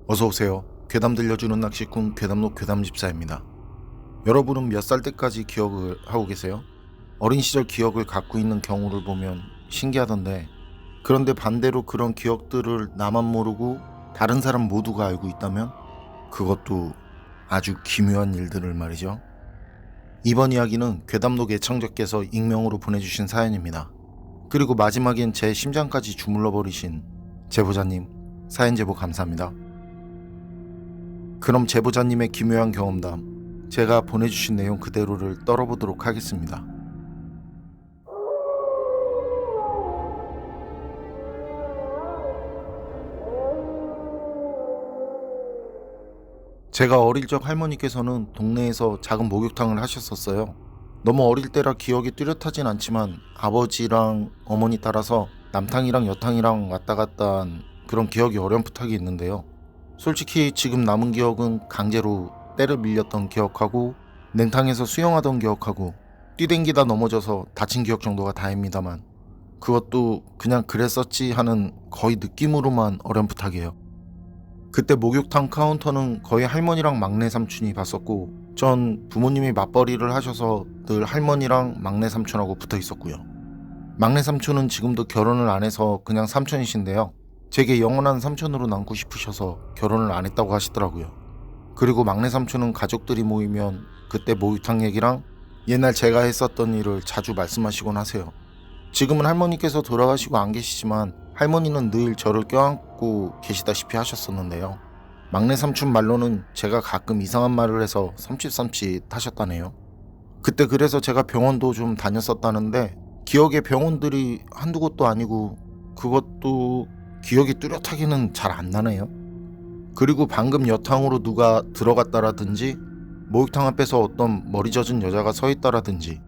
어서오세요. 괴담 들려주는 낚시꾼 괴담록 괴담집사입니다. 여러분은 몇 살 때까지 기억을 하고 계세요? 어린 시절 기억을 갖고 있는 경우를 보면 신기하던데, 그런데 반대로 그런 기억들을 나만 모르고 다른 사람 모두가 알고 있다면 그것도 아주 기묘한 일들을 말이죠. 이번 이야기는 괴담록 애청자께서 익명으로 보내주신 사연입니다. 그리고 마지막엔 제 심장까지 주물러 버리신 제보자님, 사연 제보 감사합니다. 그럼 제보자님의 기묘한 경험담, 제가 보내주신 내용 그대로를 떨어보도록 하겠습니다. 제가 어릴 적 할머니께서는 동네에서 작은 목욕탕을 하셨었어요. 너무 어릴 때라 기억이 뚜렷하진 않지만 아버지랑 어머니 따라서 남탕이랑 여탕이랑 왔다 갔다 한 그런 기억이 어렴풋하게 있는데요. 솔직히 지금 남은 기억은 강제로 때를 밀렸던 기억하고 냉탕에서 수영하던 기억하고 뛰댕기다 넘어져서 다친 기억 정도가 다입니다만, 그것도 그냥 그랬었지 하는 거의 느낌으로만 어렴풋하게 해요. 그때 목욕탕 카운터는 거의 할머니랑 막내 삼촌이 봤었고, 전 부모님이 맞벌이를 하셔서 늘 할머니랑 막내 삼촌하고 붙어 있었고요. 막내 삼촌은 지금도 결혼을 안 해서 그냥 삼촌이신데요. 제게 영원한 삼촌으로 남고 싶으셔서 결혼을 안 했다고 하시더라고요. 그리고 막내 삼촌은 가족들이 모이면 그때 목욕탕 얘기랑 옛날 제가 했었던 일을 자주 말씀하시곤 하세요. 지금은 할머니께서 돌아가시고 안 계시지만 할머니는 늘 저를 껴안고 계시다시피 하셨었는데요. 막내 삼촌 말로는 제가 가끔 이상한 말을 해서 섬찟섬찟 하셨다네요. 그때 그래서 제가 병원도 좀 다녔었다는데, 기억에 병원들이 한두 곳도 아니고 그것도 기억이 뚜렷하게는 잘 안 나네요. 그리고 방금 여탕으로 누가 들어갔다라든지, 목욕탕 앞에서 어떤 머리 젖은 여자가 서 있다라든지,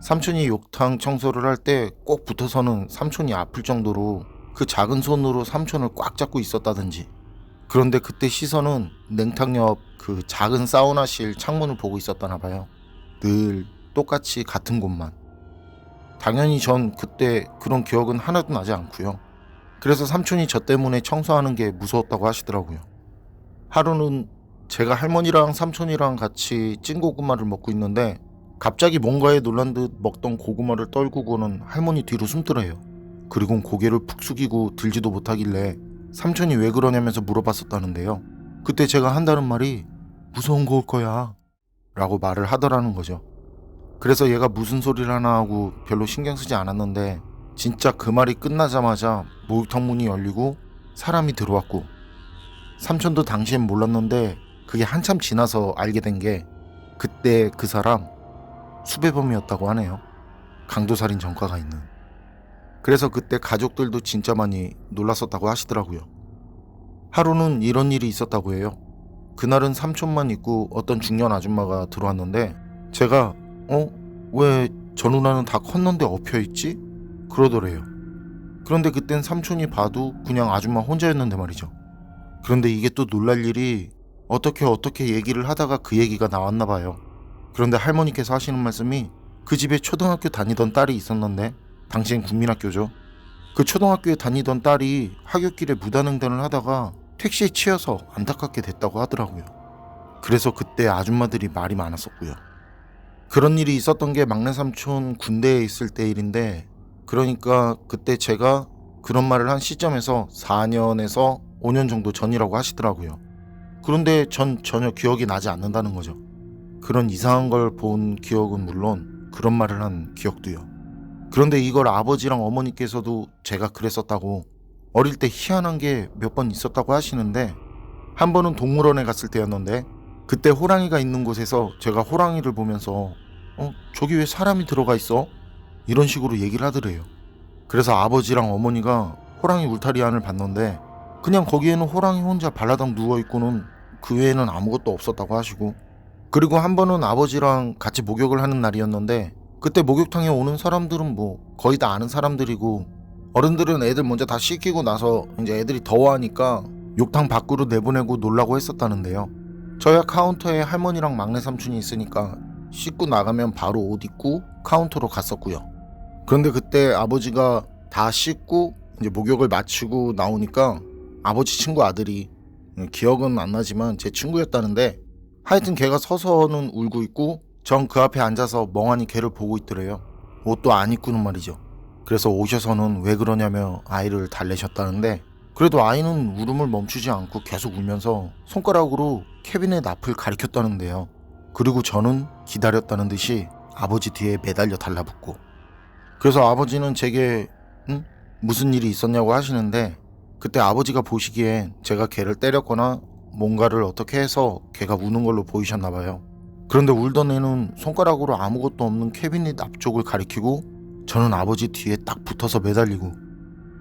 삼촌이 욕탕 청소를 할 때 꼭 붙어서는 삼촌이 아플 정도로 그 작은 손으로 삼촌을 꽉 잡고 있었다든지, 그런데 그때 시선은 냉탕 옆 그 작은 사우나실 창문을 보고 있었다나 봐요. 늘 똑같이 같은 곳만. 당연히 전 그때 그런 기억은 하나도 나지 않고요. 그래서 삼촌이 저 때문에 청소하는 게 무서웠다고 하시더라고요. 하루는 제가 할머니랑 삼촌이랑 같이 찐 고구마를 먹고 있는데, 갑자기 뭔가에 놀란 듯 먹던 고구마를 떨구고는 할머니 뒤로 숨더래요. 그리고 고개를 푹 숙이고 들지도 못하길래 삼촌이 왜 그러냐면서 물어봤었다는데요. 그때 제가 한다는 말이 무서운 거 올 거야 라고 말을 하더라는 거죠. 그래서 얘가 무슨 소리를 하나 하고 별로 신경 쓰지 않았는데, 진짜 그 말이 끝나자마자 목욕탕 문이 열리고 사람이 들어왔고, 삼촌도 당시엔 몰랐는데 그게 한참 지나서 알게 된 게 그때 그 사람 수배범이었다고 하네요. 강도살인 전과가 있는. 그래서 그때 가족들도 진짜 많이 놀랐었다고 하시더라고요. 하루는 이런 일이 있었다고 해요. 그날은 삼촌만 있고 어떤 중년 아줌마가 들어왔는데, 제가 왜 저 누나는 다 컸는데 엎혀있지? 그러더래요. 그런데 그땐 삼촌이 봐도 그냥 아줌마 혼자였는데 말이죠. 그런데 이게 또 놀랄 일이, 어떻게 얘기를 하다가 그 얘기가 나왔나 봐요. 그런데 할머니께서 하시는 말씀이, 그 집에 초등학교 다니던 딸이 있었는데, 당시엔 국민학교죠. 그 초등학교에 다니던 딸이 하굣길에 무단횡단을 하다가 택시에 치여서 안타깝게 됐다고 하더라고요. 그래서 그때 아줌마들이 말이 많았었고요. 그런 일이 있었던 게 막내 삼촌 군대에 있을 때 일인데, 그러니까 그때 제가 그런 말을 한 시점에서 4년에서 5년 정도 전이라고 하시더라고요. 그런데 전 전혀 기억이 나지 않는다는 거죠. 그런 이상한 걸 본 기억은 물론 그런 말을 한 기억도요. 그런데 이걸 아버지랑 어머니께서도 제가 그랬었다고, 어릴 때 희한한 게 몇 번 있었다고 하시는데, 한 번은 동물원에 갔을 때였는데, 그때 호랑이가 있는 곳에서 제가 호랑이를 보면서 저기 왜 사람이 들어가 있어? 이런 식으로 얘기를 하더래요. 그래서 아버지랑 어머니가 호랑이 울타리 안을 봤는데, 그냥 거기에는 호랑이 혼자 발라당 누워있고는 그 외에는 아무것도 없었다고 하시고, 그리고 한 번은 아버지랑 같이 목욕을 하는 날이었는데, 그때 목욕탕에 오는 사람들은 뭐 거의 다 아는 사람들이고, 어른들은 애들 먼저 다 씻기고 나서 이제 애들이 더워하니까 욕탕 밖으로 내보내고 놀라고 했었다는데요. 저야 카운터에 할머니랑 막내 삼촌이 있으니까 씻고 나가면 바로 옷 입고 카운터로 갔었고요. 그런데 그때 아버지가 다 씻고 이제 목욕을 마치고 나오니까 아버지 친구 아들이 기억은 안 나지만 제 친구였다는데 하여튼 걔가 서서는 울고 있고 전 그 앞에 앉아서 멍하니 걔를 보고 있더래요. 옷도 안 입고는 말이죠. 그래서 오셔서는 왜 그러냐며 아이를 달래셨다는데 그래도 아이는 울음을 멈추지 않고 계속 울면서 손가락으로 케빈의 앞을 가리켰다는데요. 그리고 저는 기다렸다는 듯이 아버지 뒤에 매달려 달라붙고 그래서 아버지는 제게 무슨 일이 있었냐고 하시는데 그때 아버지가 보시기엔 제가 걔를 때렸거나 뭔가를 어떻게 해서 걔가 우는 걸로 보이셨나 봐요. 그런데 울던 애는 손가락으로 아무것도 없는 케빈의 앞쪽을 가리키고 저는 아버지 뒤에 딱 붙어서 매달리고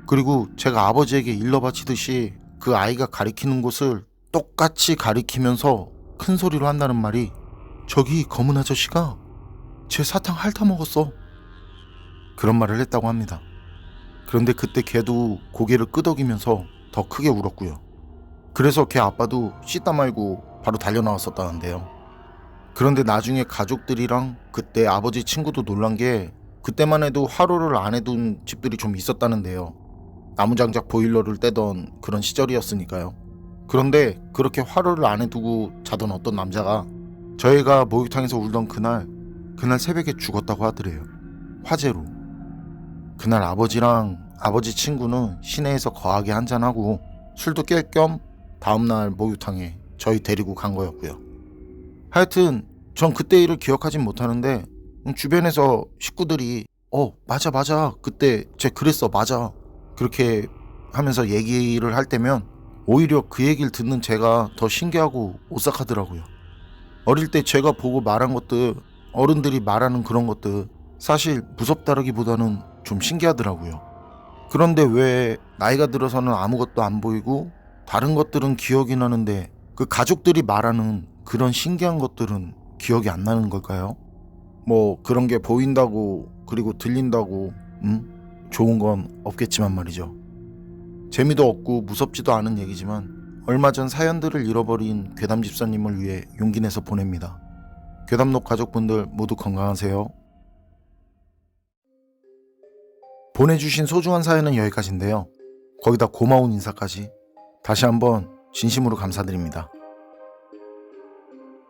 그리고 제가 아버지에게 일러 바치듯이 그 아이가 가리키는 곳을 똑같이 가리키면서 큰 소리로 한다는 말이 저기 검은 아저씨가 제 사탕 핥아먹었어. 그런 말을 했다고 합니다. 그런데 그때 걔도 고개를 끄덕이면서 더 크게 울었고요. 그래서 걔 아빠도 씻다 말고 바로 달려나왔었다는데요. 그런데 나중에 가족들이랑 그때 아버지 친구도 놀란 게 그때만 해도 화로를 안 해둔 집들이 좀 있었다는데요. 나무장작 보일러를 떼던 그런 시절이었으니까요. 그런데 그렇게 화로를 안 해두고 자던 어떤 남자가 저희가 목욕탕에서 울던 그날 새벽에 죽었다고 하더래요. 화재로. 그날 아버지랑 아버지 친구는 시내에서 거하게 한잔하고 술도 깰 겸 다음날 목욕탕에 저희 데리고 간 거였고요. 하여튼 전 그때 일을 기억하진 못하는데 주변에서 식구들이 맞아 그때 쟤 그랬어 맞아 그렇게 하면서 얘기를 할 때면 오히려 그 얘기를 듣는 제가 더 신기하고 오싹하더라고요. 어릴 때 제가 보고 말한 것들 어른들이 말하는 그런 것들 사실 무섭다라기보다는 좀 신기하더라고요. 그런데 왜 나이가 들어서는 아무것도 안 보이고 다른 것들은 기억이 나는데 그 가족들이 말하는 그런 신기한 것들은 기억이 안 나는 걸까요? 뭐 그런 게 보인다고 그리고 들린다고 좋은 건 없겠지만 말이죠. 재미도 없고 무섭지도 않은 얘기지만 얼마 전 사연들을 잃어버린 괴담 집사님을 위해 용기 내서 보냅니다. 괴담록 가족분들 모두 건강하세요. 보내주신 소중한 사연은 여기까지인데요. 거기다 고마운 인사까지 다시 한번 진심으로 감사드립니다.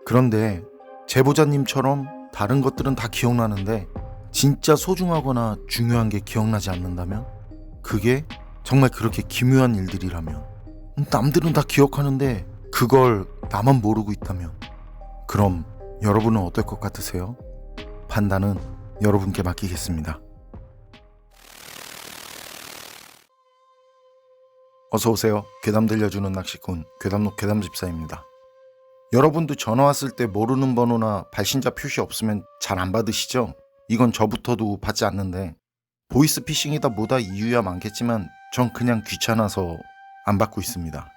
그런데 제보자님처럼 다른 것들은 다 기억나는데 진짜 소중하거나 중요한 게 기억나지 않는다면 그게 정말 그렇게 기묘한 일들이라면 남들은 다 기억하는데 그걸 나만 모르고 있다면 그럼 여러분은 어떨 것 같으세요? 판단은 여러분께 맡기겠습니다. 어서오세요. 괴담 들려주는 낚시꾼 괴담록 괴담집사입니다. 여러분도 전화 왔을 때 모르는 번호나 발신자 표시 없으면 잘 안 받으시죠? 이건 저부터도 받지 않는데 보이스피싱이다 뭐다 이유야 많겠지만 전 그냥 귀찮아서 안 받고 있습니다.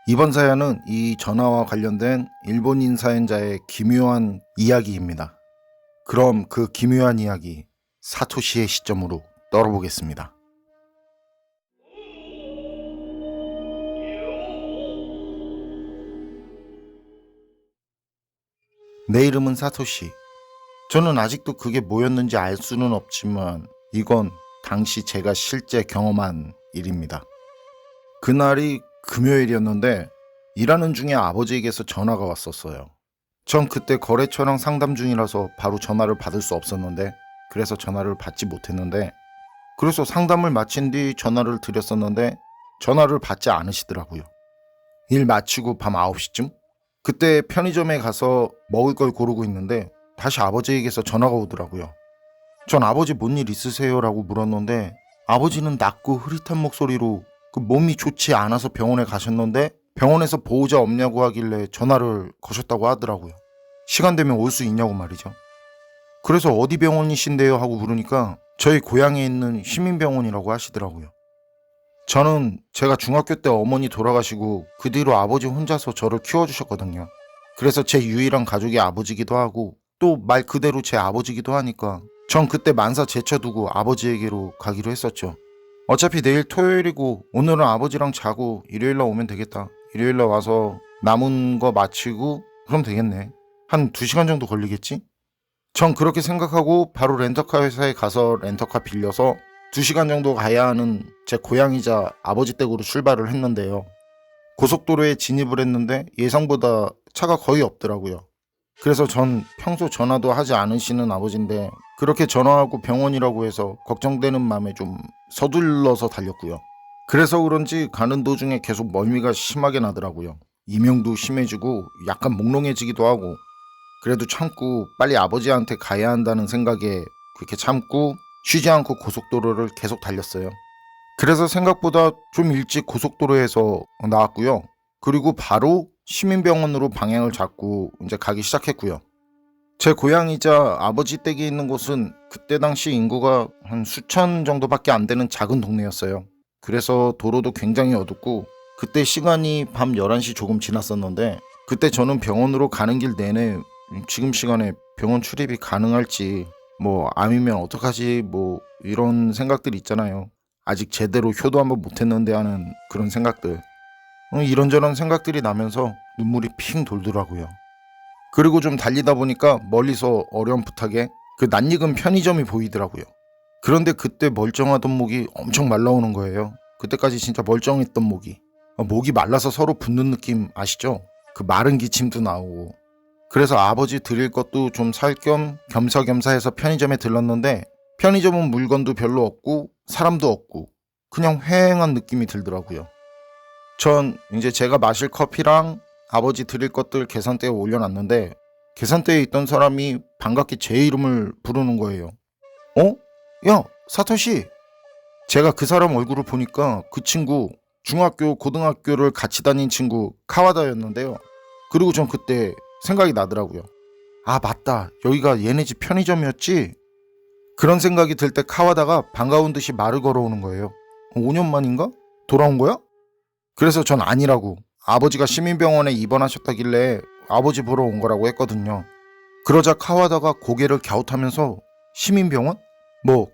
이번 사연은 이 전화와 관련된 일본인 사연자의 기묘한 이야기입니다. 그럼 그 기묘한 이야기 사토시의 시점으로 떨어보겠습니다. 내 이름은 사토시. 저는 아직도 그게 뭐였는지 알 수는 없지만 이건 당시 제가 실제 경험한 일입니다. 그날이 금요일이었는데 일하는 중에 아버지에게서 전화가 왔었어요. 전 그때 거래처랑 상담 중이라서 바로 전화를 받을 수 없었는데 그래서 전화를 받지 못했는데 그래서 상담을 마친 뒤 전화를 드렸었는데 전화를 받지 않으시더라고요. 일 마치고 밤 9시쯤? 그때 편의점에 가서 먹을 걸 고르고 있는데 다시 아버지에게서 전화가 오더라고요. 전 아버지 뭔 일 있으세요? 라고 물었는데 아버지는 낮고 흐릿한 목소리로 그 몸이 좋지 않아서 병원에 가셨는데 병원에서 보호자 없냐고 하길래 전화를 거셨다고 하더라고요. 시간 되면 올 수 있냐고 말이죠. 그래서 어디 병원이신데요? 하고 물으니까 저희 고향에 있는 시민병원이라고 하시더라고요. 저는 제가 중학교 때 어머니 돌아가시고 그 뒤로 아버지 혼자서 저를 키워주셨거든요. 그래서 제 유일한 가족이 아버지기도 하고 또 말 그대로 제 아버지기도 하니까 전 그때 만사 제쳐두고 아버지에게로 가기로 했었죠. 어차피 내일 토요일이고 오늘은 아버지랑 자고 일요일날 오면 되겠다. 일요일날 와서 남은 거 마치고 그럼 되겠네. 한 2시간 정도 걸리겠지? 전 그렇게 생각하고 바로 렌터카 회사에 가서 렌터카 빌려서 2시간 정도 가야 하는 제 고향이자 아버지 댁으로 출발을 했는데요. 고속도로에 진입을 했는데 예상보다 차가 거의 없더라고요. 그래서 전 평소 전화도 하지 않으시는 아버지인데 그렇게 전화하고 병원이라고 해서 걱정되는 마음에 좀 서둘러서 달렸고요. 그래서 그런지 가는 도중에 계속 멀미가 심하게 나더라고요. 이명도 심해지고 약간 몽롱해지기도 하고, 그래도 참고 빨리 아버지한테 가야 한다는 생각에 그렇게 참고 쉬지 않고 고속도로를 계속 달렸어요. 그래서 생각보다 좀 일찍 고속도로에서 나왔고요. 그리고 바로 시민병원으로 방향을 잡고 이제 가기 시작했고요. 제 고향이자 아버지 댁이 있는 곳은 그때 당시 인구가 한 수천 정도밖에 안 되는 작은 동네였어요. 그래서 도로도 굉장히 어둡고 그때 시간이 밤 11시 조금 지났었는데, 그때 저는 병원으로 가는 길 내내 지금 시간에 병원 출입이 가능할지, 암이면 어떡하지, 이런 생각들 있잖아요. 아직 제대로 효도 한번 못했는데 하는 그런 생각들. 이런저런 생각들이 나면서 눈물이 핑 돌더라고요. 그리고 좀 달리다 보니까 멀리서 어렴풋하게 그 낯익은 편의점이 보이더라고요. 그런데 그때 멀쩡하던 목이 엄청 말라오는 거예요. 그때까지 진짜 멀쩡했던 목이. 목이 말라서 서로 붓는 느낌 아시죠? 그 마른 기침도 나오고. 그래서 아버지 드릴 것도 좀 살 겸 겸사겸사 해서 편의점에 들렀는데, 편의점은 물건도 별로 없고 사람도 없고 그냥 휑한 느낌이 들더라고요. 전 이제 제가 마실 커피랑 아버지 드릴 것들 계산대에 올려놨는데, 계산대에 있던 사람이 반갑게 제 이름을 부르는 거예요. 야, 사토시! 제가 그 사람 얼굴을 보니까 그 친구 중학교, 고등학교를 같이 다닌 친구 카와다였는데요. 그리고 전 그때 생각이 나더라고요. 아, 맞다. 여기가 얘네 집 편의점이었지? 그런 생각이 들 때 카와다가 반가운 듯이 말을 걸어오는 거예요. 5년 만인가? 돌아온 거야? 그래서 전 아니라고, 아버지가 시민병원에 입원하셨다길래 아버지 보러 온 거라고 했거든요. 그러자 카와다가 고개를 갸웃하면서 시민병원?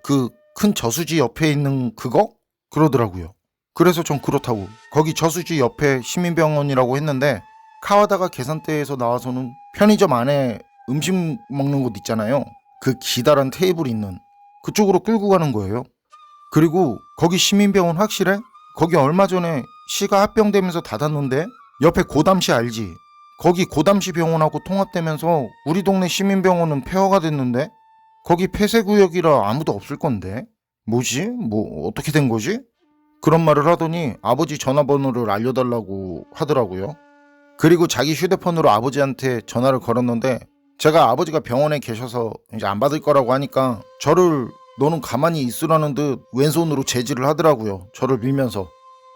그 큰 저수지 옆에 있는 그거? 그러더라고요. 그래서 전 그렇다고, 거기 저수지 옆에 시민병원이라고 했는데, 카와다가 계산대에서 나와서는 편의점 안에 음식 먹는 곳 있잖아요. 그 기다란 테이블 있는 그쪽으로 끌고 가는 거예요. 그리고 거기 시민병원 확실해? 거기 얼마 전에 시가 합병되면서 닫았는데? 옆에 고담시 알지? 거기 고담시 병원하고 통합되면서 우리 동네 시민병원은 폐허가 됐는데? 거기 폐쇄구역이라 아무도 없을 건데? 뭐지? 어떻게 된 거지? 그런 말을 하더니 아버지 전화번호를 알려달라고 하더라고요. 그리고 자기 휴대폰으로 아버지한테 전화를 걸었는데, 제가 아버지가 병원에 계셔서 이제 안 받을 거라고 하니까 저를 너는 가만히 있으라는 듯 왼손으로 제지를 하더라고요. 저를 밀면서.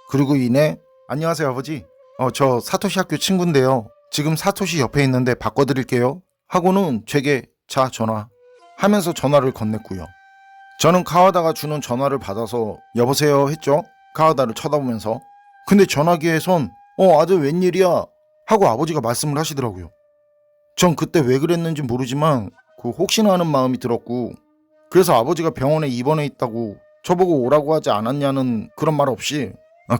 그리고 이내 안녕하세요 아버지. 저 사토시 학교 친구인데요. 지금 사토시 옆에 있는데 바꿔드릴게요. 하고는 제게 자 전화 하면서 전화를 건넸고요. 저는 카와다가 주는 전화를 받아서 여보세요 했죠. 카와다를 쳐다보면서. 근데 전화기에선 아들 웬일이야 하고 아버지가 말씀을 하시더라고요. 전 그때 왜 그랬는지 모르지만 그 혹시나 하는 마음이 들었고, 그래서 아버지가 병원에 입원해 있다고 저보고 오라고 하지 않았냐는 그런 말 없이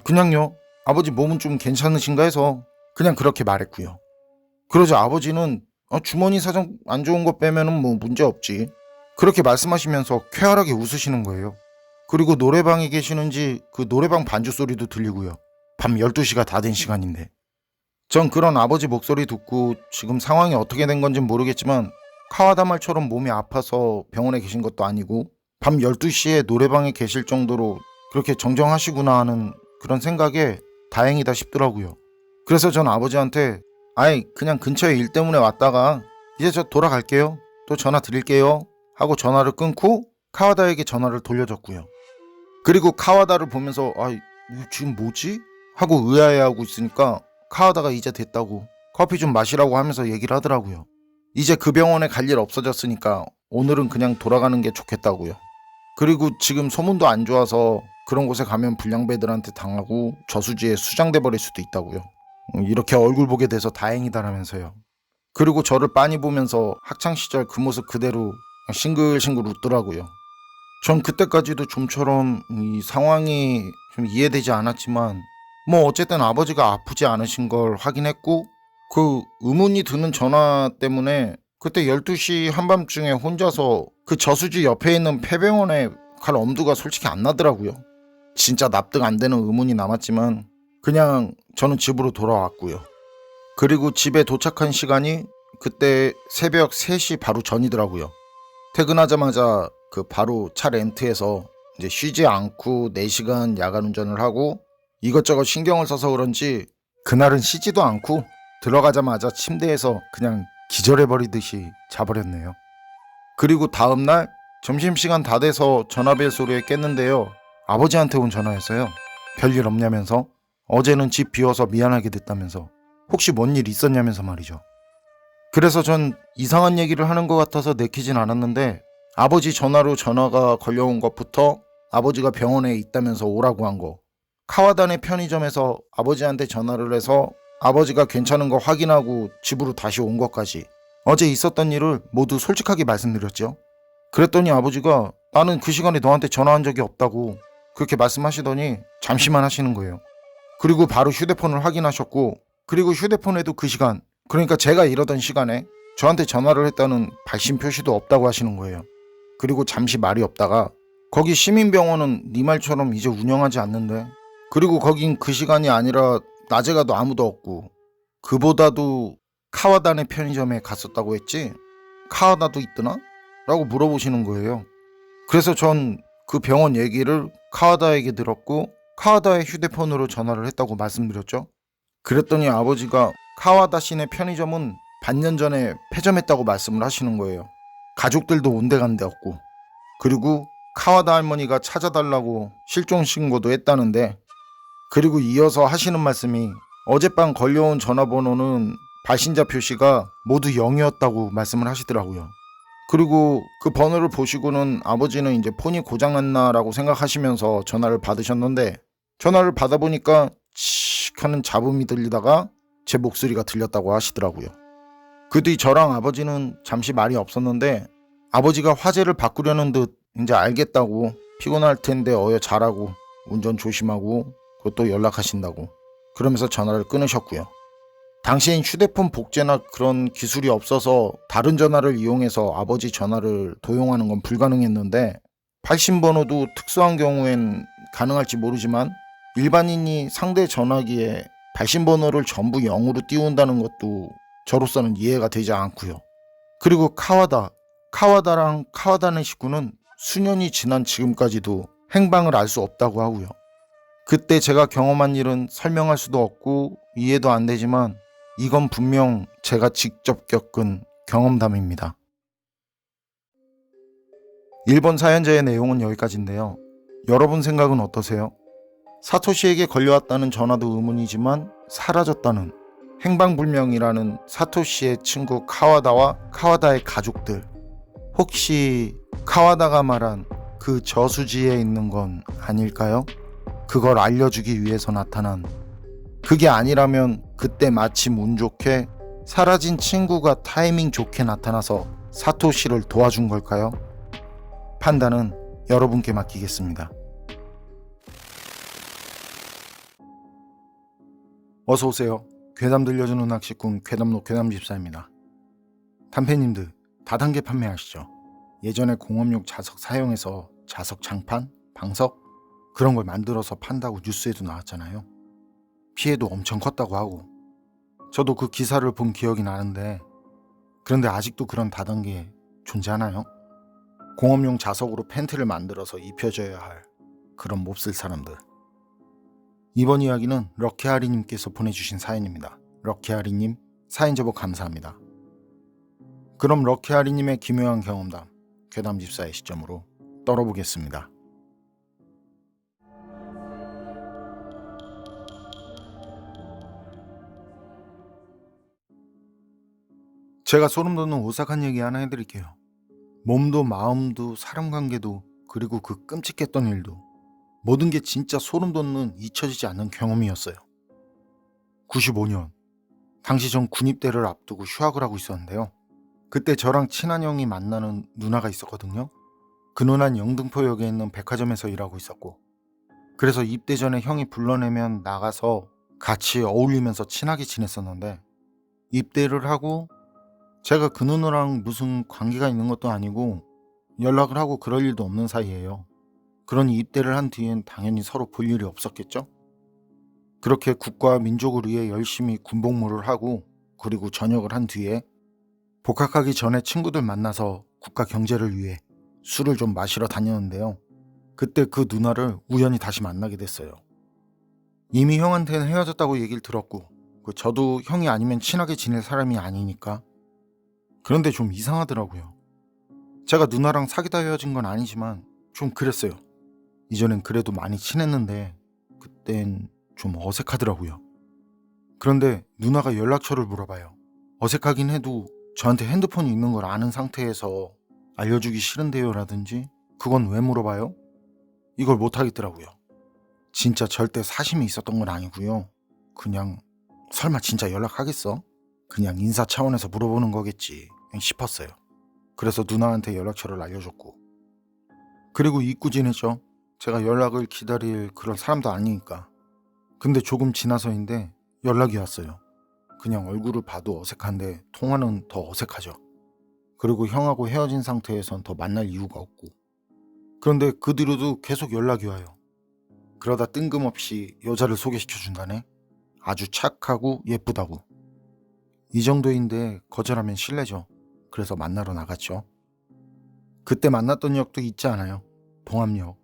그냥요, 아버지 몸은 좀 괜찮으신가 해서 그냥 그렇게 말했고요. 그러자 아버지는 주머니 사정 안 좋은 거 빼면은 문제 없지, 그렇게 말씀하시면서 쾌활하게 웃으시는 거예요. 그리고 노래방에 계시는지 그 노래방 반주 소리도 들리고요. 밤 12시가 다 된 시간인데. 전 그런 아버지 목소리 듣고 지금 상황이 어떻게 된 건지 모르겠지만, 카와다 말처럼 몸이 아파서 병원에 계신 것도 아니고 밤 12시에 노래방에 계실 정도로 그렇게 정정하시구나 하는 그런 생각에 다행이다 싶더라고요. 그래서 전 아버지한테 그냥 근처에 일 때문에 왔다가 이제 저 돌아갈게요, 또 전화 드릴게요 하고 전화를 끊고 카와다에게 전화를 돌려줬고요. 그리고 카와다를 보면서 지금 뭐지? 하고 의아해하고 있으니까 카와다가 이제 됐다고 커피 좀 마시라고 하면서 얘기를 하더라고요. 이제 그 병원에 갈 일 없어졌으니까 오늘은 그냥 돌아가는 게 좋겠다고요. 그리고 지금 소문도 안 좋아서 그런 곳에 가면 불량배들한테 당하고 저수지에 수장돼 버릴 수도 있다고요. 이렇게 얼굴 보게 돼서 다행이다라면서요. 그리고 저를 빤히 보면서 학창시절 그 모습 그대로 싱글싱글 웃더라고요. 전 그때까지도 좀처럼 이 상황이 좀 이해되지 않았지만 어쨌든 아버지가 아프지 않으신 걸 확인했고, 그 의문이 드는 전화 때문에 그때 12시 한밤중에 혼자서 그 저수지 옆에 있는 폐병원에 갈 엄두가 솔직히 안 나더라고요. 진짜 납득 안 되는 의문이 남았지만 그냥 저는 집으로 돌아왔고요. 그리고 집에 도착한 시간이 그때 새벽 3시 바로 전이더라고요. 퇴근하자마자 그 바로 차 렌트해서 이제 쉬지 않고 4시간 야간 운전을 하고 이것저것 신경을 써서 그런지 그날은 쉬지도 않고 들어가자마자 침대에서 그냥 기절해버리듯이 자버렸네요. 그리고 다음날 점심시간 다 돼서 전화벨 소리에 깼는데요. 아버지한테 온 전화였어요. 별일 없냐면서, 어제는 집 비워서 미안하게 됐다면서, 혹시 뭔 일 있었냐면서 말이죠. 그래서 전 이상한 얘기를 하는 것 같아서 내키진 않았는데, 아버지 전화로 전화가 걸려온 것부터 아버지가 병원에 있다면서 오라고 한 거, 카와단의 편의점에서 아버지한테 전화를 해서 아버지가 괜찮은 거 확인하고 집으로 다시 온 것까지 어제 있었던 일을 모두 솔직하게 말씀드렸죠. 그랬더니 아버지가 나는 그 시간에 너한테 전화한 적이 없다고 그렇게 말씀하시더니 잠시만 하시는 거예요. 그리고 바로 휴대폰을 확인하셨고, 그리고 휴대폰에도 그 시간, 그러니까 제가 이러던 시간에 저한테 전화를 했다는 발신 표시도 없다고 하시는 거예요. 그리고 잠시 말이 없다가 거기 시민병원은 네 말처럼 이제 운영하지 않는데, 그리고 거긴 그 시간이 아니라 낮에 가도 아무도 없고, 그보다도 카와단의 편의점에 갔었다고 했지? 카와다도 있더나? 라고 물어보시는 거예요. 그래서 전 그 병원 얘기를 카와다에게 들었고 카와다의 휴대폰으로 전화를 했다고 말씀드렸죠. 그랬더니 아버지가 카와다 씨네 편의점은 반년 전에 폐점했다고 말씀을 하시는 거예요. 가족들도 온데간데 없고, 그리고 카와다 할머니가 찾아달라고 실종 신고도 했다는데, 그리고 이어서 하시는 말씀이 어젯밤 걸려온 전화번호는 발신자 표시가 모두 0이었다고 말씀을 하시더라고요. 그리고 그 번호를 보시고는 아버지는 이제 폰이 고장났나라고 생각하시면서 전화를 받으셨는데, 전화를 받아보니까 칙 하는 잡음이 들리다가 제 목소리가 들렸다고 하시더라고요. 그 뒤 저랑 아버지는 잠시 말이 없었는데, 아버지가 화제를 바꾸려는 듯 이제 알겠다고, 피곤할 텐데 어여 잘하고 운전 조심하고 그것도 연락하신다고 그러면서 전화를 끊으셨고요. 당시엔 휴대폰 복제나 그런 기술이 없어서 다른 전화를 이용해서 아버지 전화를 도용하는 건 불가능했는데, 발신번호도 특수한 경우엔 가능할지 모르지만 일반인이 상대 전화기에 발신번호를 전부 0으로 띄운다는 것도 저로서는 이해가 되지 않고요. 그리고 카와다랑 카와다네 식구는 수년이 지난 지금까지도 행방을 알 수 없다고 하고요. 그때 제가 경험한 일은 설명할 수도 없고 이해도 안 되지만 이건 분명 제가 직접 겪은 경험담입니다. 1번 사연자의 내용은 여기까지인데요. 여러분 생각은 어떠세요? 사토시에게 걸려왔다는 전화도 의문이지만 사라졌다는, 행방불명이라는 사토시의 친구 카와다와 카와다의 가족들, 혹시 카와다가 말한 그 저수지에 있는 건 아닐까요? 그걸 알려주기 위해서 나타난, 그게 아니라면 그때 마침 운 좋게 사라진 친구가 타이밍 좋게 나타나서 사토시를 도와준 걸까요? 판단은 여러분께 맡기겠습니다. 어서오세요. 괴담 들려주는 낚시꾼 괴담로 괴담집사입니다. 단패님들 다단계 판매하시죠? 예전에 공업용 자석 사용해서 자석 장판, 방석 그런 걸 만들어서 판다고 뉴스에도 나왔잖아요. 피해도 엄청 컸다고 하고, 저도 그 기사를 본 기억이 나는데, 그런데 아직도 그런 다단계 존재하나요? 공업용 자석으로 팬티를 만들어서 입혀줘야 할 그런 몹쓸 사람들. 이번 이야기는 럭키하리님께서 보내주신 사연입니다. 럭키하리님 사연 제보 감사합니다. 그럼 럭키하리님의 기묘한 경험담 괴담집사의 시점으로 떨어보겠습니다. 제가 소름 돋는 오싹한 얘기 하나 해드릴게요. 몸도 마음도 사람 관계도 그리고 그 끔찍했던 일도 모든 게 진짜 소름 돋는 잊혀지지 않는 경험이었어요. 95년 당시 전 군입대를 앞두고 휴학을 하고 있었는데요. 그때 저랑 친한 형이 만나는 누나가 있었거든요. 그 누나는 영등포역에 있는 백화점에서 일하고 있었고, 그래서 입대 전에 형이 불러내면 나가서 같이 어울리면서 친하게 지냈었는데, 입대를 하고 제가 그 누나랑 무슨 관계가 있는 것도 아니고 연락을 하고 그럴 일도 없는 사이예요. 그러니 입대를 한 뒤엔 당연히 서로 볼 일이 없었겠죠? 그렇게 국가와 민족을 위해 열심히 군복무를 하고 그리고 전역을 한 뒤에 복학하기 전에 친구들 만나서 국가 경제를 위해 술을 좀 마시러 다녔는데요. 그때 그 누나를 우연히 다시 만나게 됐어요. 이미 형한테는 헤어졌다고 얘기를 들었고 저도 형이 아니면 친하게 지낼 사람이 아니니까. 그런데 좀 이상하더라고요. 제가 누나랑 사귀다 헤어진 건 아니지만 좀 그랬어요. 이전엔 그래도 많이 친했는데 그땐 좀 어색하더라고요. 그런데 누나가 연락처를 물어봐요. 어색하긴 해도 저한테 핸드폰이 있는 걸 아는 상태에서 알려주기 싫은데요 라든지 그건 왜 물어봐요? 이걸 못하겠더라고요. 진짜 절대 사심이 있었던 건 아니고요. 그냥 설마 진짜 연락하겠어? 그냥 인사 차원에서 물어보는 거겠지 싶었어요. 그래서 누나한테 연락처를 알려줬고 그리고 잊고 지냈죠. 제가 연락을 기다릴 그런 사람도 아니니까. 근데 조금 지나서인데 연락이 왔어요. 그냥 얼굴을 봐도 어색한데 통화는 더 어색하죠. 그리고 형하고 헤어진 상태에선 더 만날 이유가 없고. 그런데 그 뒤로도 계속 연락이 와요. 그러다 뜬금없이 여자를 소개시켜준다네. 아주 착하고 예쁘다고. 이 정도인데 거절하면 실례죠. 그래서 만나러 나갔죠. 그때 만났던 역도 잊지 않아요. 동암역,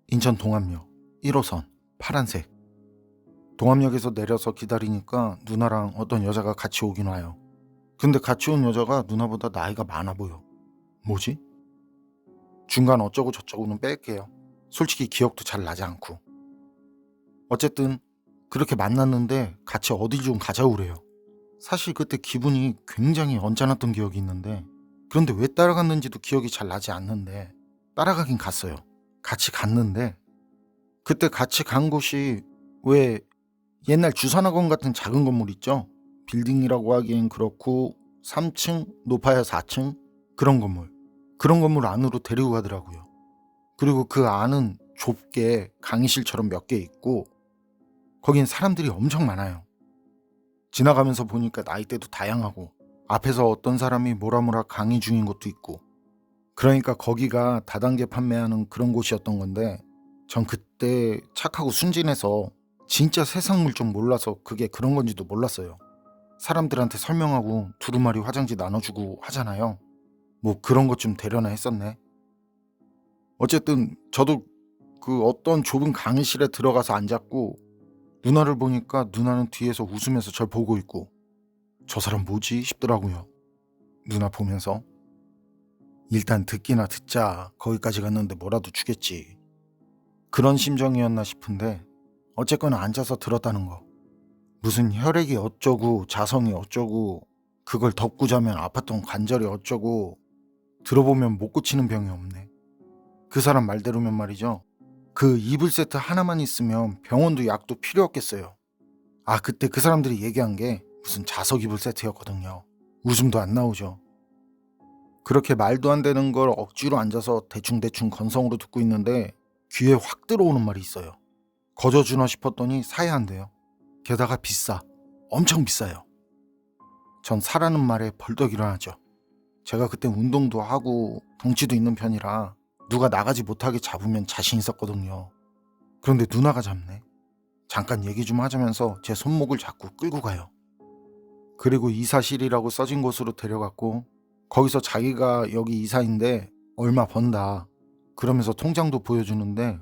인천 동암역 1호선 파란색. 동암역에서 내려서 기다리니까 누나랑 어떤 여자가 같이 오긴 와요. 근데 같이 온 여자가 누나보다 나이가 많아 보여. 뭐지? 중간 어쩌고 저쩌고는 뺄게요. 솔직히 기억도 잘 나지 않고. 어쨌든 그렇게 만났는데 같이 어딜 좀 가자우래요. 사실 그때 기분이 굉장히 언짢았던 기억이 있는데 그런데 왜 따라갔는지도 기억이 잘 나지 않는데 따라가긴 갔어요. 같이 갔는데 그때 같이 간 곳이 왜 옛날 주산학원 같은 작은 건물 있죠? 빌딩이라고 하기엔 그렇고 3층, 높아야 4층 그런 건물. 그런 건물 안으로 데리고 가더라고요. 그리고 그 안은 좁게 강의실처럼 몇 개 있고 거긴 사람들이 엄청 많아요. 지나가면서 보니까 나이대도 다양하고 앞에서 어떤 사람이 뭐라뭐라 강의 중인 것도 있고 그러니까 거기가 다단계 판매하는 그런 곳이었던 건데 전 그때 착하고 순진해서 진짜 세상 물정 몰라서 그게 그런 건지도 몰랐어요. 사람들한테 설명하고 두루마리 화장지 나눠주고 하잖아요. 뭐 그런 것 좀 되려나 했었네. 어쨌든 저도 그 어떤 좁은 강의실에 들어가서 앉았고 누나를 보니까 누나는 뒤에서 웃으면서 절 보고 있고 저 사람 뭐지 싶더라고요. 누나 보면서 일단 듣기나 듣자. 거기까지 갔는데 뭐라도 주겠지. 그런 심정이었나 싶은데 어쨌거나 앉아서 들었다는 거. 무슨 혈액이 어쩌고 자성이 어쩌고 그걸 덮고 자면 아팠던 관절이 어쩌고 들어보면 못 고치는 병이 없네. 그 사람 말대로면 말이죠. 그 이불 세트 하나만 있으면 병원도 약도 필요 없겠어요. 아 그때 그 사람들이 얘기한 게 무슨 자석 이불 세트였거든요. 웃음도 안 나오죠. 그렇게 말도 안 되는 걸 억지로 앉아서 대충대충 건성으로 듣고 있는데 귀에 확 들어오는 말이 있어요. 거저주나 싶었더니 사야 한대요. 게다가 비싸. 엄청 비싸요. 전 사라는 말에 벌떡 일어나죠. 제가 그때 운동도 하고 덩치도 있는 편이라 누가 나가지 못하게 잡으면 자신 있었거든요. 그런데 누나가 잡네. 잠깐 얘기 좀 하자면서 제 손목을 잡고 끌고 가요. 그리고 이사실이라고 써진 곳으로 데려갔고 거기서 자기가 여기 이사인데 얼마 번다. 그러면서 통장도 보여주는데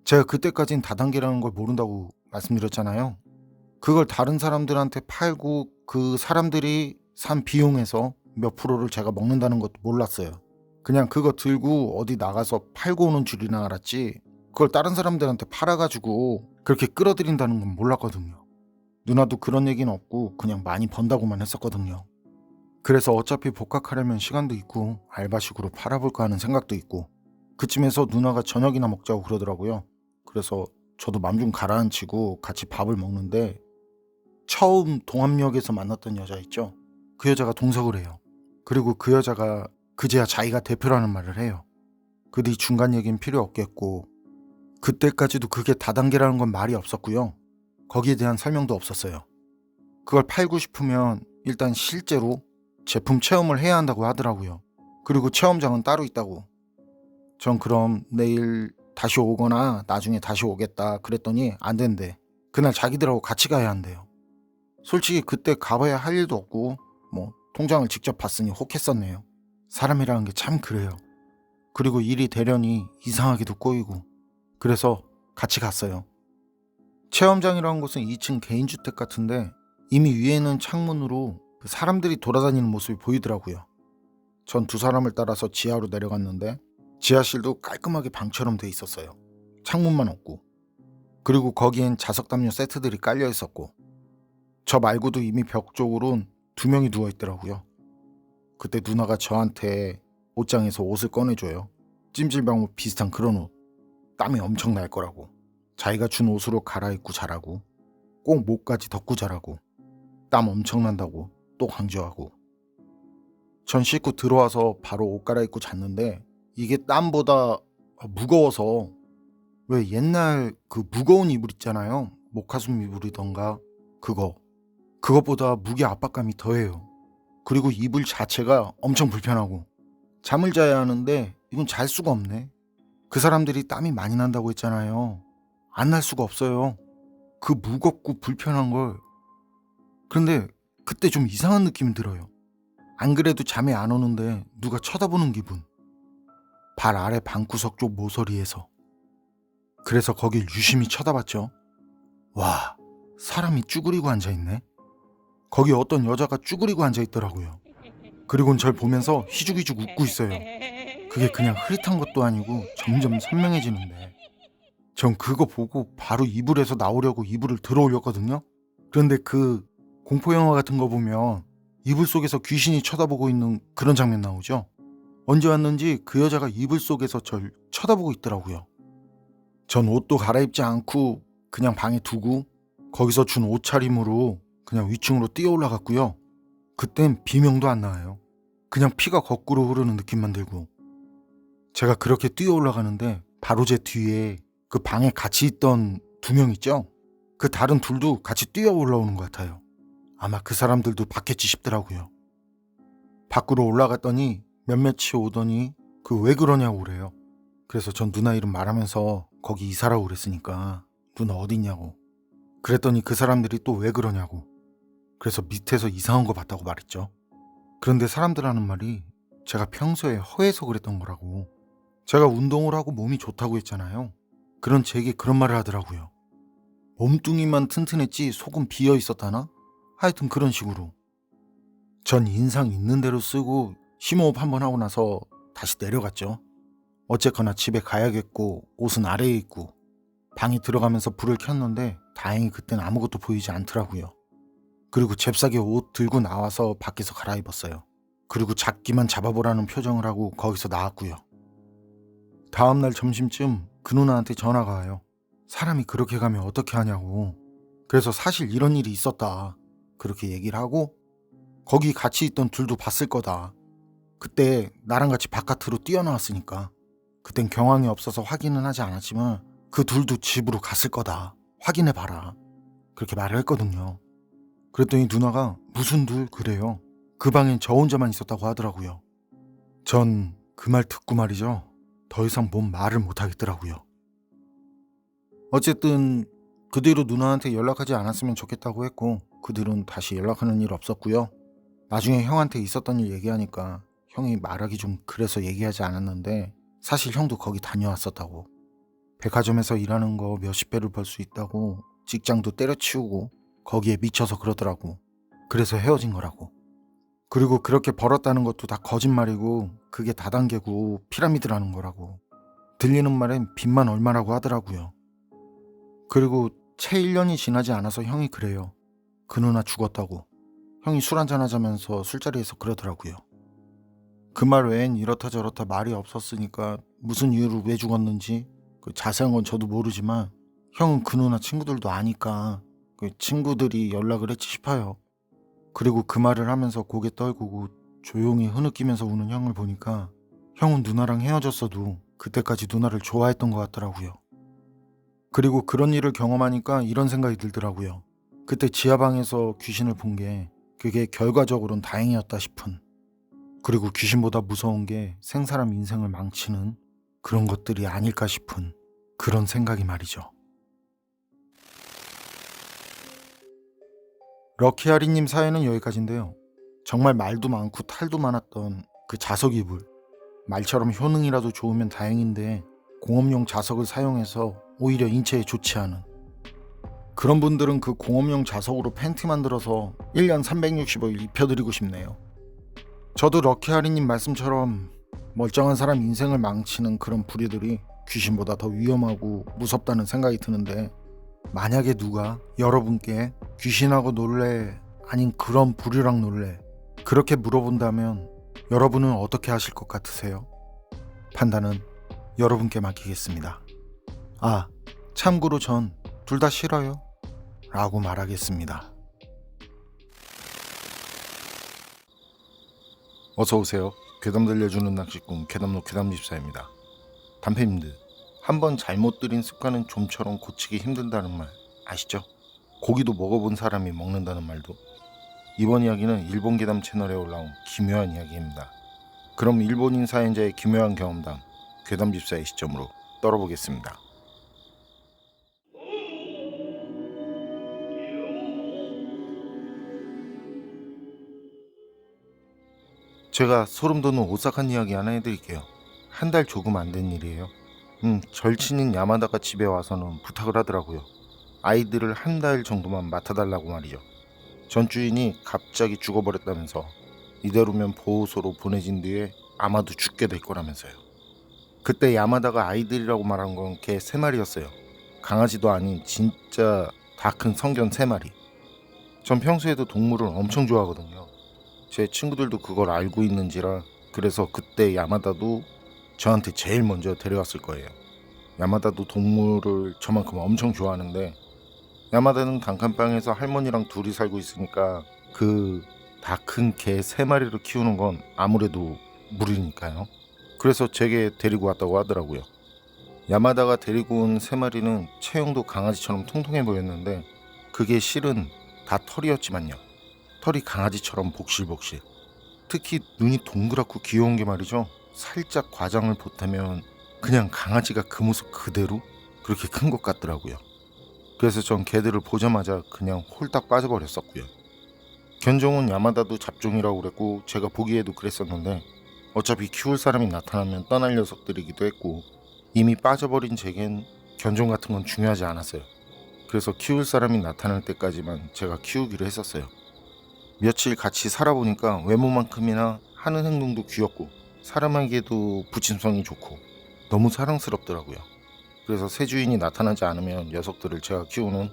제가 그때까진 다단계라는 걸 모른다고 말씀드렸잖아요. 그걸 다른 사람들한테 팔고 그 사람들이 산 비용에서 몇 프로를 제가 먹는다는 것도 몰랐어요. 그냥 그거 들고 어디 나가서 팔고 오는 줄이나 알았지 그걸 다른 사람들한테 팔아가지고 그렇게 끌어들인다는 건 몰랐거든요. 누나도 그런 얘기는 없고 그냥 많이 번다고만 했었거든요. 그래서 어차피 복학하려면 시간도 있고 알바식으로 팔아볼까 하는 생각도 있고 그쯤에서 누나가 저녁이나 먹자고 그러더라고요. 그래서 저도 맘 좀 가라앉히고 같이 밥을 먹는데 처음 동암역에서 만났던 여자 있죠? 그 여자가 동석을 해요. 그리고 그 여자가 그제야 자기가 대표라는 말을 해요. 그 뒤 중간 얘기는 필요 없겠고 그때까지도 그게 다단계라는 건 말이 없었고요. 거기에 대한 설명도 없었어요. 그걸 팔고 싶으면 일단 실제로 제품 체험을 해야 한다고 하더라고요. 그리고 체험장은 따로 있다고. 전 그럼 내일 다시 오거나 나중에 다시 오겠다 그랬더니 안 된대. 그날 자기들하고 같이 가야 한대요. 솔직히 그때 가봐야 할 일도 없고 통장을 직접 봤으니 혹했었네요. 사람이라는 게 참 그래요. 그리고 일이 되려니 이상하게도 꼬이고 그래서 같이 갔어요. 체험장이라는 곳은 2층 개인주택 같은데 이미 위에는 창문으로 사람들이 돌아다니는 모습이 보이더라고요. 전 두 사람을 따라서 지하로 내려갔는데 지하실도 깔끔하게 방처럼 돼 있었어요. 창문만 없고. 그리고 거기엔 자석 담요 세트들이 깔려 있었고 저 말고도 이미 벽 쪽으론 2명이 누워 있더라고요. 그때 누나가 저한테 옷장에서 옷을 꺼내줘요. 찜질방옷 비슷한 그런 옷. 땀이 엄청 날 거라고. 자기가 준 옷으로 갈아입고 자라고. 꼭 목까지 덮고 자라고. 땀 엄청 난다고 또 강조하고. 전 씻고 들어와서 바로 옷 갈아입고 잤는데 이게 땀보다 무거워서 왜 옛날 그 무거운 이불 있잖아요. 모카솜 이불이던가 그것보다 무게 압박감이 더해요. 그리고 이불 자체가 엄청 불편하고 잠을 자야 하는데 이건 잘 수가 없네. 그 사람들이 땀이 많이 난다고 했잖아요. 안 날 수가 없어요. 그 무겁고 불편한 걸. 그런데 그때 좀 이상한 느낌이 들어요. 안 그래도 잠이 안 오는데 누가 쳐다보는 기분. 발 아래 방구석 쪽 모서리에서. 그래서 거길 유심히 쳐다봤죠. 와, 사람이 쭈그리고 앉아있네. 거기 어떤 여자가 쭈그리고 앉아있더라고요. 그리고는 절 보면서 희죽희죽 웃고 있어요. 그게 그냥 흐릿한 것도 아니고 점점 선명해지는데 전 그거 보고 바로 이불에서 나오려고 이불을 들어 올렸거든요. 그런데 그 공포영화 같은 거 보면 이불 속에서 귀신이 쳐다보고 있는 그런 장면 나오죠. 언제 왔는지 그 여자가 이불 속에서 절 쳐다보고 있더라고요. 전 옷도 갈아입지 않고 그냥 방에 두고 거기서 준 옷차림으로 그냥 위층으로 뛰어 올라갔고요. 그땐 비명도 안 나와요. 그냥 피가 거꾸로 흐르는 느낌만 들고. 제가 그렇게 뛰어 올라가는데 바로 제 뒤에 그 방에 같이 있던 2명 있죠? 그 다른 둘도 같이 뛰어 올라오는 것 같아요. 아마 그 사람들도 봤겠지 싶더라고요. 밖으로 올라갔더니 몇몇이 오더니 그 왜 그러냐고 그래요. 그래서 전 누나 이름 말하면서 거기 이사라고 그랬으니까 누나 어딨냐고. 그랬더니 그 사람들이 또 왜 그러냐고. 그래서 밑에서 이상한 거 봤다고 말했죠. 그런데 사람들 하는 말이 제가 평소에 허해서 그랬던 거라고. 제가 운동을 하고 몸이 좋다고 했잖아요. 그런 제게 그런 말을 하더라고요. 몸뚱이만 튼튼했지 속은 비어 있었다나? 하여튼 그런 식으로. 전 인상 있는 대로 쓰고 심호흡 한번 하고 나서 다시 내려갔죠. 어쨌거나 집에 가야겠고 옷은 아래에 있고 방에 들어가면서 불을 켰는데 다행히 그땐 아무것도 보이지 않더라고요. 그리고 잽싸게 옷 들고 나와서 밖에서 갈아입었어요. 그리고 잡기만 잡아보라는 표정을 하고 거기서 나왔고요. 다음날 점심쯤 그 누나한테 전화가 와요. 사람이 그렇게 가면 어떻게 하냐고. 그래서 사실 이런 일이 있었다. 그렇게 얘기를 하고 거기 같이 있던 둘도 봤을 거다. 그때 나랑 같이 바깥으로 뛰어나왔으니까. 그땐 경황이 없어서 확인은 하지 않았지만 그 둘도 집으로 갔을 거다. 확인해봐라. 그렇게 말을 했거든요. 그랬더니 누나가 무슨 둘 그래요. 그 방엔 저 혼자만 있었다고 하더라고요. 전 그 말 듣고 말이죠. 더 이상 뭔 말을 못하겠더라고요. 어쨌든 그 뒤로 누나한테 연락하지 않았으면 좋겠다고 했고 그 뒤로는 다시 연락하는 일 없었고요. 나중에 형한테 있었던 일 얘기하니까 형이 말하기 좀 그래서 얘기하지 않았는데 사실 형도 거기 다녀왔었다고. 백화점에서 일하는 거 몇십 배를 벌 수 있다고 직장도 때려치우고 거기에 미쳐서 그러더라고. 그래서 헤어진 거라고. 그리고 그렇게 벌었다는 것도 다 거짓말이고 그게 다단계고 피라미드라는 거라고. 들리는 말엔 빚만 얼마라고 하더라고요. 그리고 채 1년이 지나지 않아서 형이 그래요. 그 누나 죽었다고. 형이 술 한잔 하자면서 술자리에서 그러더라고요. 그 말 외엔 이렇다 저렇다 말이 없었으니까 무슨 이유로 왜 죽었는지 그 자세한 건 저도 모르지만 형은 그 누나 친구들도 아니까 그 친구들이 연락을 했지 싶어요. 그리고 그 말을 하면서 고개 떨구고 조용히 흐느끼면서 우는 형을 보니까 형은 누나랑 헤어졌어도 그때까지 누나를 좋아했던 것 같더라고요. 그리고 그런 일을 경험하니까 이런 생각이 들더라고요. 그때 지하방에서 귀신을 본 게 그게 결과적으로는 다행이었다 싶은. 그리고 귀신보다 무서운 게 생사람 인생을 망치는 그런 것들이 아닐까 싶은 그런 생각이 말이죠. 럭키아리님 사연은 여기까지인데요. 정말 말도 많고 탈도 많았던 그 자석 이불, 말처럼 효능이라도 좋으면 다행인데 공업용 자석을 사용해서 오히려 인체에 좋지 않은, 그런 분들은 그 공업용 자석으로 팬티 만들어서 1년 365일 입혀드리고 싶네요. 저도 럭키아리님 말씀처럼 멀쩡한 사람 인생을 망치는 그런 불의들이 귀신보다 더 위험하고 무섭다는 생각이 드는데, 만약에 누가 여러분께 귀신하고 놀래, 아닌 그런 불의랑 놀래, 그렇게 물어본다면 여러분은 어떻게 하실 것 같으세요? 판단은 여러분께 맡기겠습니다. 아, 참고로 전 둘 다 싫어요 라고 말하겠습니다. 어서오세요. 괴담 들려주는 낚시꾼 괴담로 괴담집사입니다. 단편님들, 한번 잘못 들인 습관은 좀처럼 고치기 힘든다는 말 아시죠? 고기도 먹어본 사람이 먹는다는 말도. 이번 이야기는 일본 괴담 채널에 올라온 기묘한 이야기입니다. 그럼 일본인 사연자의 기묘한 경험담, 괴담집사의 시점으로 떨어보겠습니다. 제가 소름 돋는 오싹한 이야기 하나 해드릴게요. 한 달 조금 안 된 일이에요. 절친인 야마다가 집에 와서는 부탁을 하더라고요. 아이들을 한 달 정도만 맡아달라고 말이죠. 전 주인이 갑자기 죽어버렸다면서 이대로면 보호소로 보내진 뒤에 아마도 죽게 될 거라면서요. 그때 야마다가 아이들이라고 말한 건 개 3마리였어요. 강아지도 아닌 진짜 다 큰 성견 3마리. 전 평소에도 동물을 엄청 좋아하거든요. 제 친구들도 그걸 알고 있는지라, 그래서 그때 야마다도 저한테 제일 먼저 데려왔을 거예요. 야마다도 동물을 저만큼 엄청 좋아하는데, 야마다는 단칸방에서 할머니랑 둘이 살고 있으니까 그 다 큰 개 3마리를 키우는 건 아무래도 무리니까요. 그래서 제게 데리고 왔다고 하더라고요. 야마다가 데리고 온 3마리는 체형도 강아지처럼 통통해 보였는데, 그게 실은 다 털이었지만요. 털이 강아지처럼 복실복실. 특히 눈이 동그랗고 귀여운 게 말이죠. 살짝 과장을 보태면 그냥 강아지가 그 모습 그대로 그렇게 큰 것 같더라고요. 그래서 전 걔들을 보자마자 그냥 홀딱 빠져버렸었고요. 견종은 야마다도 잡종이라고 그랬고 제가 보기에도 그랬었는데, 어차피 키울 사람이 나타나면 떠날 녀석들이기도 했고 이미 빠져버린 제겐 견종 같은 건 중요하지 않았어요. 그래서 키울 사람이 나타날 때까지만 제가 키우기로 했었어요. 며칠 같이 살아보니까 외모만큼이나 하는 행동도 귀엽고 사람에게도 부침성이 좋고 너무 사랑스럽더라고요. 그래서 새 주인이 나타나지 않으면 녀석들을 제가 키우는,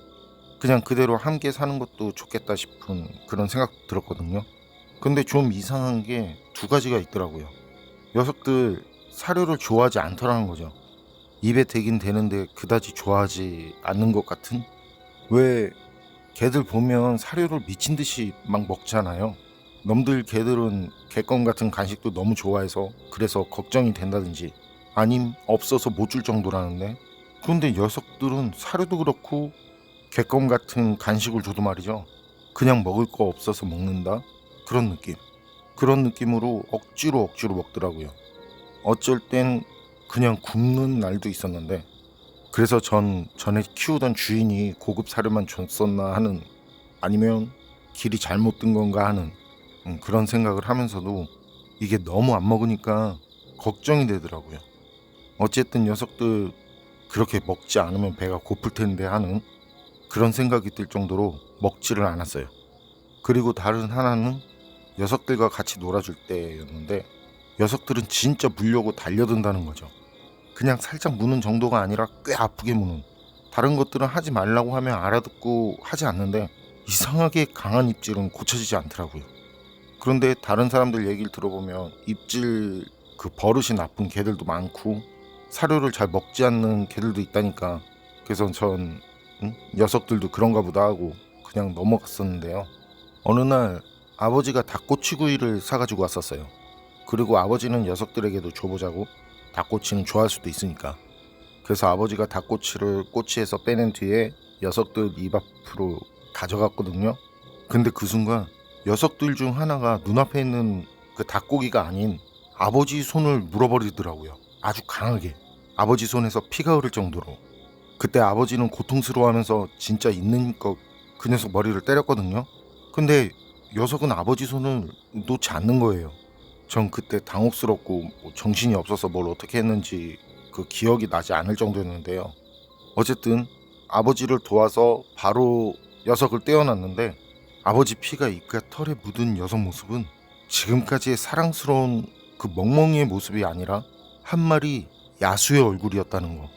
그냥 그대로 함께 사는 것도 좋겠다 싶은 그런 생각 들었거든요. 근데 좀 이상한 게 2가지가 있더라고요. 녀석들 사료를 좋아하지 않더라는 거죠. 입에 대긴 되는데 그다지 좋아하지 않는 것 같은? 왜 개들 보면 사료를 미친 듯이 막 먹잖아요. 놈들 개들은 개껌 같은 간식도 너무 좋아해서 그래서 걱정이 된다든지, 아님 없어서 못 줄 정도라는데, 그런데 녀석들은 사료도 그렇고 개껌 같은 간식을 줘도 말이죠, 그냥 먹을 거 없어서 먹는다? 그런 느낌. 그런 느낌으로 억지로 먹더라고요. 어쩔 땐 그냥 굶는 날도 있었는데, 그래서 전 전에 키우던 주인이 고급 사료만 줬었나 하는, 아니면 길이 잘못 든 건가 하는 그런 생각을 하면서도 이게 너무 안 먹으니까 걱정이 되더라고요. 어쨌든 녀석들 그렇게 먹지 않으면 배가 고플 텐데 하는 그런 생각이 들 정도로 먹지를 않았어요. 그리고 다른 하나는 녀석들과 같이 놀아줄 때였는데, 녀석들은 진짜 물려고 달려든다는 거죠. 그냥 살짝 무는 정도가 아니라 꽤 아프게 무는. 다른 것들은 하지 말라고 하면 알아듣고 하지 않는데 이상하게 강한 입질은 고쳐지지 않더라고요. 그런데 다른 사람들 얘기를 들어보면 입질 그 버릇이 나쁜 개들도 많고 사료를 잘 먹지 않는 개들도 있다니까. 그래서 전 녀석들도 그런가 보다 하고 그냥 넘어갔었는데요. 어느 날 아버지가 닭꼬치구이를 사가지고 왔었어요. 그리고 아버지는 녀석들에게도 줘보자고, 닭꼬치는 좋아할 수도 있으니까. 그래서 아버지가 닭꼬치를 꼬치에서 빼낸 뒤에 녀석들 입 앞으로 가져갔거든요. 근데 그 순간 녀석들 중 하나가 눈앞에 있는 그 닭고기가 아닌 아버지 손을 물어버리더라고요. 아주 강하게. 아버지 손에서 피가 흐를 정도로. 그때 아버지는 고통스러워하면서 진짜 있는 힘껏 그 녀석 머리를 때렸거든요. 근데 녀석은 아버지 손을 놓지 않는 거예요. 전 그때 당혹스럽고 정신이 없어서 뭘 어떻게 했는지 그 기억이 나지 않을 정도였는데요. 어쨌든 아버지를 도와서 바로 녀석을 떼어놨는데 아버지 피가 이깟 털에 묻은 녀석 모습은 지금까지의 사랑스러운 그 멍멍이의 모습이 아니라 한 마리 야수의 얼굴이었다는 거.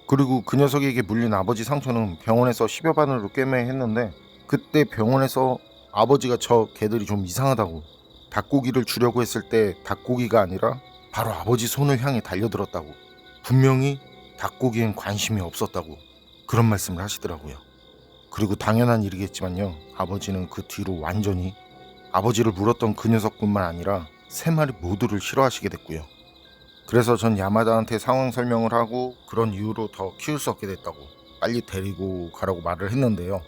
그리고 그 녀석에게 물린 아버지 상처는 병원에서 10여 바늘로 꿰매했는데 그때 병원에서 아버지가 저 개들이 좀 이상하다고, 닭고기를 주려고 했을 때 닭고기가 아니라 바로 아버지 손을 향해 달려들었다고, 분명히 닭고기엔 관심이 없었다고 그런 말씀을 하시더라고요. 그리고 당연한 일이겠지만요, 아버지는 그 뒤로 완전히 아버지를 물었던 그 녀석뿐만 아니라 세 마리 모두를 싫어하시게 됐고요. 그래서 전 야마다한테 상황 설명을 하고 그런 이유로 더 키울 수 없게 됐다고 빨리 데리고 가라고 말을 했는데요.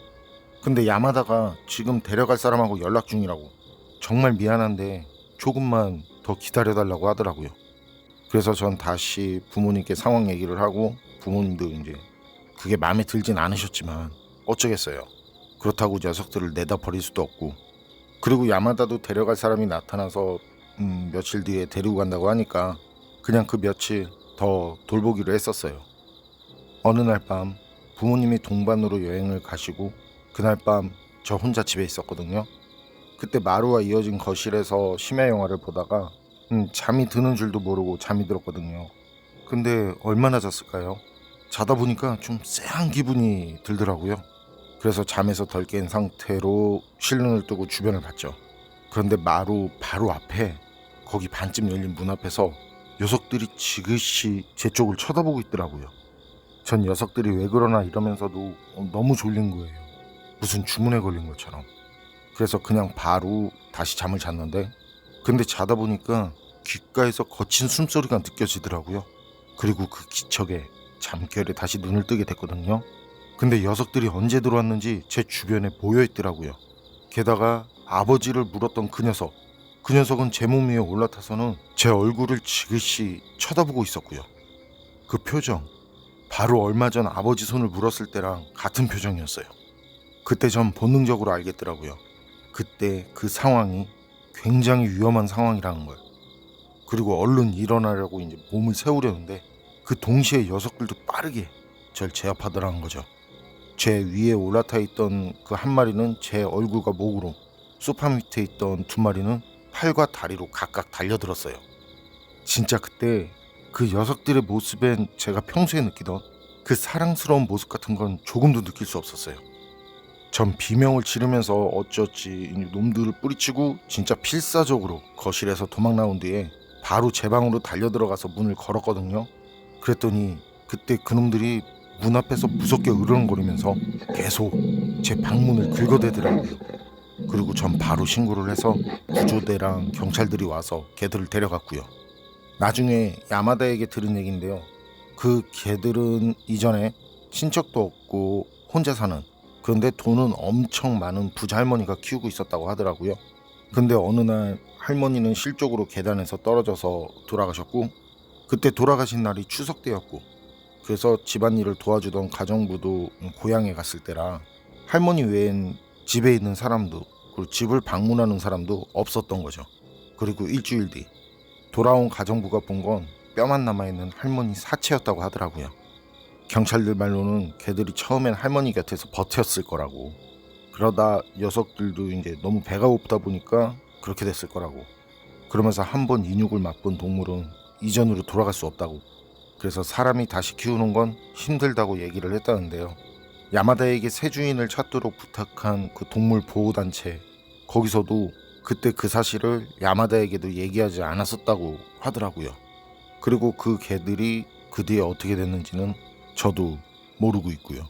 근데 야마다가 지금 데려갈 사람하고 연락 중이라고, 정말 미안한데 조금만 더 기다려달라고 하더라고요. 그래서 전 다시 부모님께 상황 얘기를 하고 부모님도 이제 그게 마음에 들진 않으셨지만 어쩌겠어요. 그렇다고 녀석들을 내다 버릴 수도 없고, 그리고 야마다도 데려갈 사람이 나타나서 며칠 뒤에 데리고 간다고 하니까 그냥 그 며칠 더 돌보기로 했었어요. 어느 날 밤 부모님이 동반으로 여행을 가시고 그날 밤 저 혼자 집에 있었거든요. 그때 마루와 이어진 거실에서 심야 영화를 보다가 잠이 드는 줄도 모르고 잠이 들었거든요. 근데 얼마나 잤을까요? 자다 보니까 좀 쎄한 기분이 들더라고요. 그래서 잠에서 덜 깬 상태로 실눈을 뜨고 주변을 봤죠. 그런데 마루 바로 앞에, 거기 반쯤 열린 문 앞에서 녀석들이 지그시 제 쪽을 쳐다보고 있더라고요. 전 녀석들이 왜 그러나 이러면서도 너무 졸린 거예요. 무슨 주문에 걸린 것처럼. 그래서 그냥 바로 다시 잠을 잤는데, 근데 자다 보니까 귓가에서 거친 숨소리가 느껴지더라고요. 그리고 그 기척에 잠결에 다시 눈을 뜨게 됐거든요. 근데 녀석들이 언제 들어왔는지 제 주변에 모여있더라고요. 게다가 아버지를 물었던 그 녀석은 제 몸 위에 올라타서는 제 얼굴을 지그시 쳐다보고 있었고요. 그 표정, 바로 얼마 전 아버지 손을 물었을 때랑 같은 표정이었어요. 그때 전 본능적으로 알겠더라고요. 그때 그 상황이 굉장히 위험한 상황이라는 걸. 그리고 얼른 일어나려고 이제 몸을 세우려는데 그 동시에 녀석들도 빠르게 절 제압하더라는 거죠. 제 위에 올라타 있던 그 한 마리는 제 얼굴과 목으로, 소파 밑에 있던 두 마리는 팔과 다리로 각각 달려들었어요. 진짜 그때 그 녀석들의 모습엔 제가 평소에 느끼던 그 사랑스러운 모습 같은 건 조금도 느낄 수 없었어요. 전 비명을 지르면서 어쩌지 놈들을 뿌리치고 진짜 필사적으로 거실에서 도망 나온 뒤에 바로 제 방으로 달려들어가서 문을 걸었거든요. 그랬더니 그때 그놈들이 문 앞에서 무섭게 으르렁거리면서 계속 제 방문을 긁어대더라고요. 그리고 전 바로 신고를 해서 구조대랑 경찰들이 와서 개들을 데려갔고요. 나중에 야마다에게 들은 얘기인데요. 그 개들은 이전에 친척도 없고 혼자 사는, 그런데 돈은 엄청 많은 부자 할머니가 키우고 있었다고 하더라고요. 근데 어느 날 할머니는 실족으로 계단에서 떨어져서 돌아가셨고, 그때 돌아가신 날이 추석 때였고, 그래서 집안일을 도와주던 가정부도 고향에 갔을 때라 할머니 외엔 집에 있는 사람도, 그리고 집을 방문하는 사람도 없었던 거죠. 그리고 일주일 뒤 돌아온 가정부가 본 건 뼈만 남아있는 할머니 사체였다고 하더라고요. 경찰들 말로는 걔들이 처음엔 할머니 곁에서 버텼을 거라고, 그러다 녀석들도 이제 너무 배가 고프다 보니까 그렇게 됐을 거라고, 그러면서 한 번 인육을 맛본 동물은 이전으로 돌아갈 수 없다고, 그래서 사람이 다시 키우는 건 힘들다고 얘기를 했다는데요. 야마다에게 새 주인을 찾도록 부탁한 그 동물 보호단체, 거기서도 그때 그 사실을 야마다에게도 얘기하지 않았었다고 하더라고요. 그리고 그 개들이 그 뒤에 어떻게 됐는지는 저도 모르고 있고요.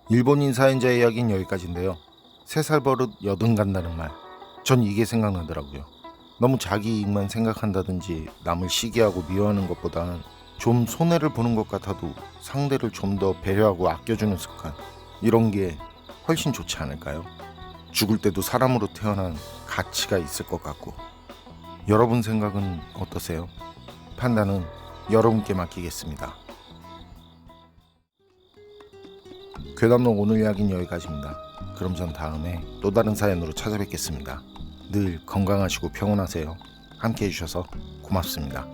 일본인 사연자의 이야기는 여기까지인데요. 3살 버릇 여든 간다는 말, 전 이게 생각나더라고요. 너무 자기 이익만 생각한다든지 남을 시기하고 미워하는 것보단 좀 손해를 보는 것 같아도 상대를 좀 더 배려하고 아껴주는 습관, 이런 게 훨씬 좋지 않을까요? 죽을 때도 사람으로 태어난 가치가 있을 것 같고. 여러분 생각은 어떠세요? 판단은 여러분께 맡기겠습니다. 괴담록 오늘 이야기는 여기까지입니다. 그럼 전 다음에 또 다른 사연으로 찾아뵙겠습니다. 늘 건강하시고 평온하세요. 함께 해주셔서 고맙습니다.